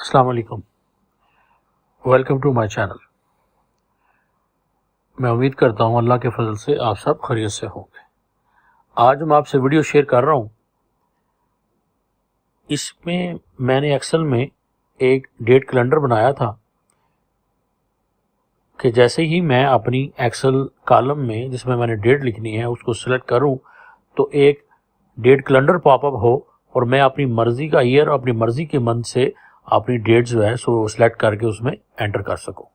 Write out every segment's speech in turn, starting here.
अस्सलाम वालेकुम, welcome to my channel. मैं उम्मीद करता हूँ अल्लाह के फजल से आप सब खैरियत से होंगे। आज मैं आपसे वीडियो शेयर कर रहा हूँ। इसमें मैंने एक्सेल में एक डेट कैलेंडर बनाया था कि जैसे ही मैं अपनी एक्सेल कॉलम में जिसमें मैंने डेट लिखनी है उसको सिलेक्ट करूँ तो एक डेट कैलेंडर पॉपअप हो और मैं अपनी मर्ज़ी का ईयर और अपनी मर्ज़ी के मंथ से अपनी डेट जो है सो सिलेक्ट करके उसमें एंटर कर सकूँ।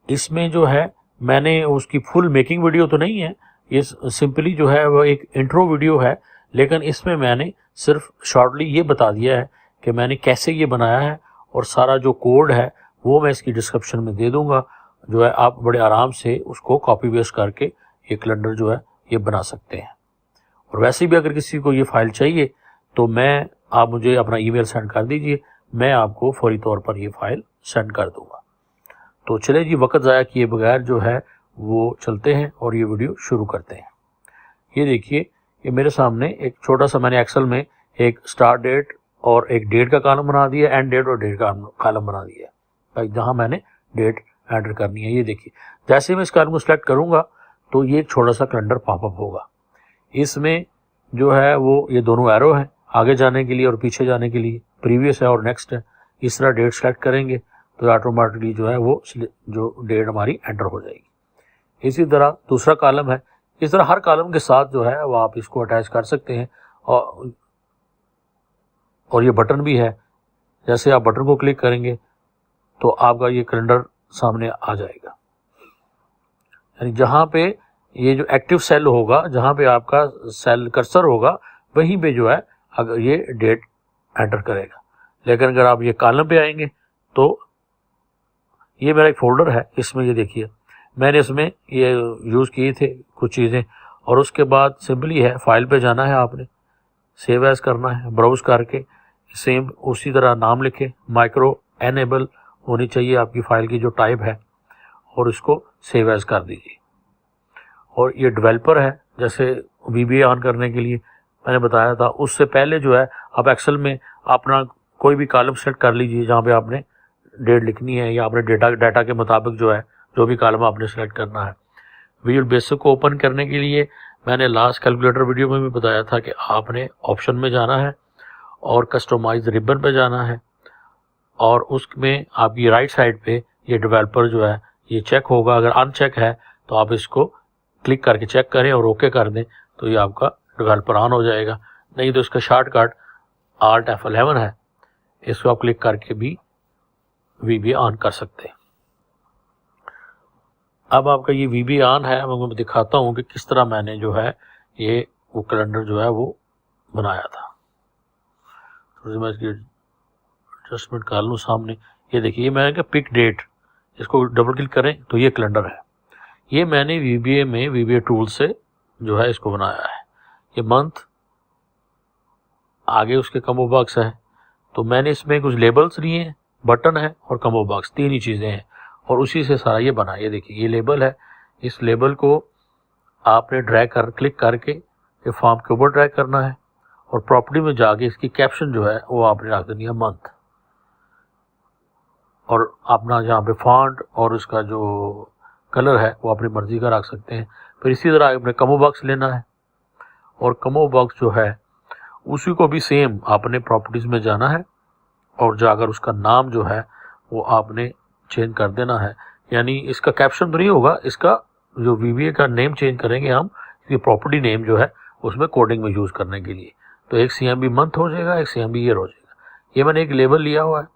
इसमें जो है मैंने उसकी फुल मेकिंग वीडियो तो नहीं है, ये सिंपली जो है वो एक इंट्रो वीडियो है, लेकिन इसमें मैंने सिर्फ शॉर्टली ये बता दिया है कि मैंने कैसे ये बनाया है और सारा जो कोड है वो मैं इसकी डिस्क्रिप्शन में दे दूंगा। जो है आप बड़े आराम से उसको कॉपी पेस्ट करके ये कैलेंडर जो है ये बना सकते हैं। और वैसे भी अगर किसी को ये फाइल चाहिए तो आप मुझे अपना ईमेल सेंड कर दीजिए, मैं आपको फौरी तौर पर ये फाइल सेंड कर दूंगा। तो चले जी, वक्त ज़ाया किए बगैर जो है वो चलते हैं और ये वीडियो शुरू करते हैं। ये देखिए, ये मेरे सामने एक छोटा सा मैंने एक्सेल में एक स्टार्ट डेट और एक डेट का कॉलम बना दिया, एंड डेट और डेट का कॉलम बना दिया, जहाँ मैंने डेट एंटर करनी है। ये देखिए, जैसे मैं इस कॉलम को सिलेक्ट करूँगा तो ये एक छोटा सा कैलेंडर पॉपअप होगा। इसमें जो है वो ये दोनों एरो हैं, आगे जाने के लिए और पीछे जाने के लिए, प्रीवियस है और नेक्स्ट है। इस तरह डेट सेलेक्ट करेंगे तो ऑटोमेटिकली जो है वो जो डेट हमारी एंटर हो जाएगी। इसी तरह दूसरा कॉलम है, इस तरह हर कॉलम के साथ जो है वो आप इसको अटैच कर सकते हैं। और ये बटन भी है, जैसे आप बटन को क्लिक करेंगे तो आपका ये कैलेंडर सामने आ जाएगा। यानी जहाँ पे ये जो एक्टिव सेल होगा, जहाँ पे आपका सेल कर्सर होगा, वहीं पे जो है अगर ये डेट एंटर करेगा। लेकिन अगर आप ये कॉलम पे आएंगे तो ये मेरा एक फोल्डर है, इसमें ये देखिए मैंने इसमें ये यूज़ किए थे कुछ चीज़ें। और उसके बाद सिंपली है फाइल पे जाना है, आपने सेव एज करना है, ब्राउज़ करके सेम उसी तरह नाम लिखे, माइक्रो एनेबल होनी चाहिए आपकी फ़ाइल की जो टाइप है, और इसको सेव एज कर दीजिए। और ये डेवलपर है, जैसे VBA ऑन करने के लिए मैंने बताया था, उससे पहले जो है आप एक्सेल में अपना कोई भी कॉलम सेलेक्ट कर लीजिए जहाँ पे आपने डेट लिखनी है, या आपने डाटा के मुताबिक जो है जो भी कॉलम आपने सेलेक्ट करना है। विजुअल बेसिक को ओपन करने के लिए मैंने लास्ट कैलकुलेटर वीडियो में भी बताया था कि आपने ऑप्शन में जाना है और कस्टमाइज रिबन पे जाना है, और उसमें आपकी राइट साइड पे ये डेवलपर जो है ये चेक होगा। अगर अनचेक है तो आप इसको क्लिक करके चेक करें और ओके कर दें तो ये आपका डेवलपर ऑन हो जाएगा। नहीं तो इसका शॉर्टकट Alt F11 है, इसको आप क्लिक करके भी VBA ऑन कर सकते हैं। अब आपका ये VBA ऑन है, मैं दिखाता हूँ कि किस तरह मैंने जो है ये वो कैलेंडर जो है वो बनाया था। थोड़ी सी मैं इसकी एडजस्टमेंट कर लूँ सामने। ये देखिए, ये मैंने कहा पिक डेट, इसको डबल क्लिक करें तो ये कैलेंडर है। ये मैंने VBA में VBA टूल से जो है इसको बनाया है। ये मंथ, आगे उसके कम्बो बॉक्स है, तो मैंने इसमें कुछ लेबल्स लिए हैं, बटन है और कम्बो बॉक्स, तीन ही चीज़ें हैं, और उसी से सारा ये बना। ये देखिए, ये लेबल है, इस लेबल को आपने क्लिक करके ये फॉर्म के ऊपर ड्रैग करना है, और प्रॉपर्टी में जाके इसकी कैप्शन जो है वो आपने रख देनी है मंथ, और अपना जहाँ पे फॉन्ट और उसका जो कलर है वो अपनी मर्ज़ी का रख सकते हैं। फिर इसी तरह आपने कम्बो बॉक्स लेना है, और कम्बो बॉक्स जो है उसी को भी सेम आपने प्रॉपर्टीज़ में जाना है और जाकर उसका नाम जो है वो आपने चेंज कर देना है। यानी इसका कैप्शन तो नहीं होगा, इसका जो VBA का नेम चेंज करेंगे हम, इसकी प्रॉपर्टी नेम जो है उसमें कोडिंग में यूज़ करने के लिए। तो एक CMB मंथ हो जाएगा, एक CMB ईयर हो जाएगा। ये मैंने एक लेबल लिया हुआ है,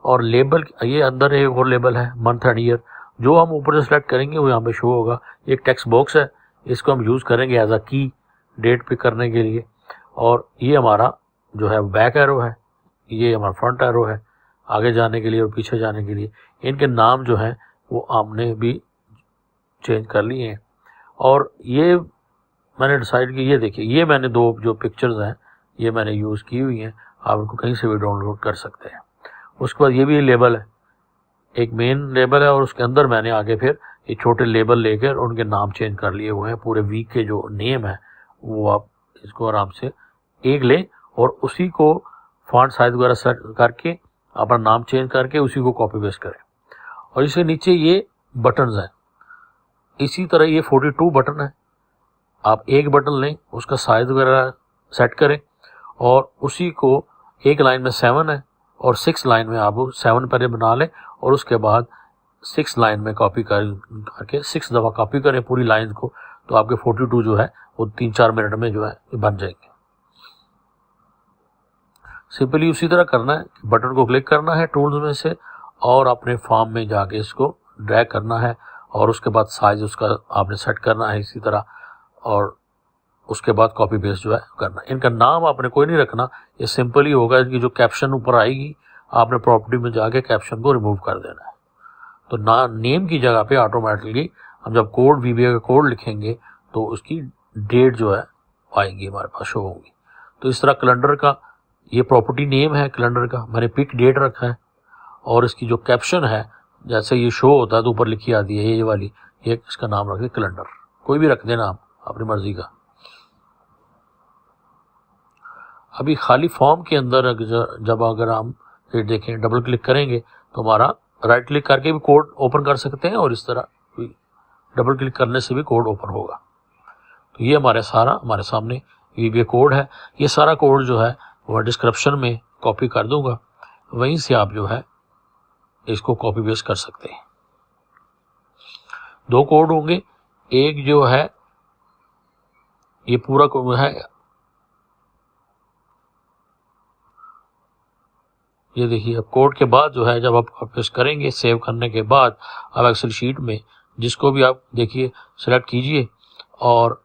और लेबल ये अंदर एक और लेबल है मंथ एंड ईयर, जो हम ऊपर से सेलेक्ट करेंगे वो यहाँ पे शो होगा। एक टेक्स्ट बॉक्स है, इसको हम यूज़ करेंगे एज अ की डेट पिक करने के लिए। और ये हमारा जो है बैक एरो है, ये हमारा फ्रंट एरो है, आगे जाने के लिए और पीछे जाने के लिए। इनके नाम जो हैं वो हमने भी चेंज कर लिए हैं। और ये मैंने डिसाइड की, ये देखिए, ये मैंने दो जो पिक्चर्स हैं ये मैंने यूज़ की हुई हैं, आप इनको कहीं से भी डाउनलोड कर सकते हैं। उसके बाद ये भी लेबल है, एक मेन लेबल है, और उसके अंदर मैंने आगे फिर ये छोटे लेबल लेकर उनके नाम चेंज कर लिए हुए हैं। पूरे वीक के जो नेम है वो आप इसको आराम से एक लें और उसी को फॉन्ट साइज वगैरह सेट करके अपना नाम चेंज करके उसी को कॉपी पेस्ट करें। और इसके नीचे ये बटन्स हैं, इसी तरह ये 42 बटन है। आप एक बटन लें, उसका साइज वगैरह सेट करें और उसी को एक लाइन में 7 है और 6 लाइन में आप 7 पहले बना लें और उसके बाद 6 लाइन में कॉपी करके 6 दफ़ा कॉपी करें पूरी लाइन को, तो आपके 42 जो है वो 3-4 मिनट में जो है बन जाएंगे। सिंपली उसी तरह करना है, बटन को क्लिक करना है टूल्स में से और अपने फॉर्म में जाके इसको ड्रैग करना है और उसके बाद साइज उसका आपने सेट करना है इसी तरह, और उसके बाद कॉपी पेस्ट जो है करना है। इनका नाम आपने कोई नहीं रखना, ये सिंपल ही होगा। इनकी जो कैप्शन ऊपर आएगी आपने प्रॉपर्टी में जाके कैप्शन को रिमूव कर देना है। तो ना नेम की जगह पे ऑटोमेटिकली हम जब कोड VBA का कोड लिखेंगे तो उसकी डेट जो है आएगी हमारे पास, शो होगी। तो इस तरह कैलेंडर का ये प्रॉपर्टी नेम है कैलेंडर का, मैंने पिक डेट रखा है और इसकी जो कैप्शन है जैसे ये शो होता है तो ऊपर लिखी आती है ये वाली, ये इसका नाम रख दे कैलेंडर, कोई भी रख देना आप अपनी मर्जी का। अभी खाली फॉर्म के अंदर जब अगर हम ये देखें डबल क्लिक करेंगे तो हमारा राइट क्लिक करके भी कोड ओपन कर सकते हैं और इस तरह डबल क्लिक करने से भी कोड ओपन होगा। तो ये हमारे सामने VBA कोड है। ये सारा कोड जो है वह डिस्क्रिप्शन में कॉपी कर दूंगा, वहीं से आप जो है इसको कॉपी पेस्ट कर सकते हैं। 2 कोड होंगे, एक जो है ये पूरा कोड है, ये देखिए। अब कोड के बाद जो है जब आप कॉपी पेस्ट करेंगे सेव करने के बाद अब एक्सेल शीट में जिसको भी आप देखिए सेलेक्ट कीजिए और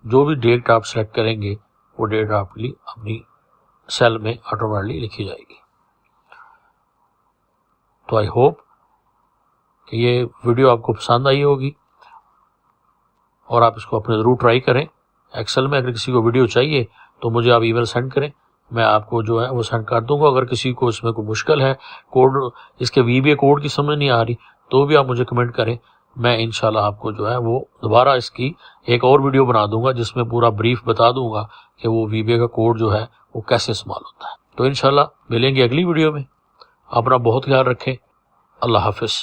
जो भी डेट आप सेलेक्ट करेंगे वो डेट आपकी अपनी सेल में ऑटोमेटिकली लिखी जाएगी। तो आई होप कि ये वीडियो आपको पसंद आई होगी और आप इसको अपने ज़रूर ट्राई करें। एक्सेल में अगर किसी को वीडियो चाहिए तो मुझे आप ईमेल सेंड करें, मैं आपको जो है वो सेंड कर दूंगा। अगर किसी को इसमें कोई मुश्किल है, कोड इसके VBA कोड की समझ नहीं आ रही, तो भी आप मुझे कमेंट करें, मैं इंशाल्लाह आपको जो है वो दोबारा इसकी एक और वीडियो बना दूंगा जिसमें पूरा ब्रीफ बता दूंगा कि वो VBA का कोड जो है वो कैसे इस्तेमाल होता है। तो इंशाल्लाह मिलेंगे अगली वीडियो में। अपना बहुत ख्याल रखें। अल्लाह हाफिज़।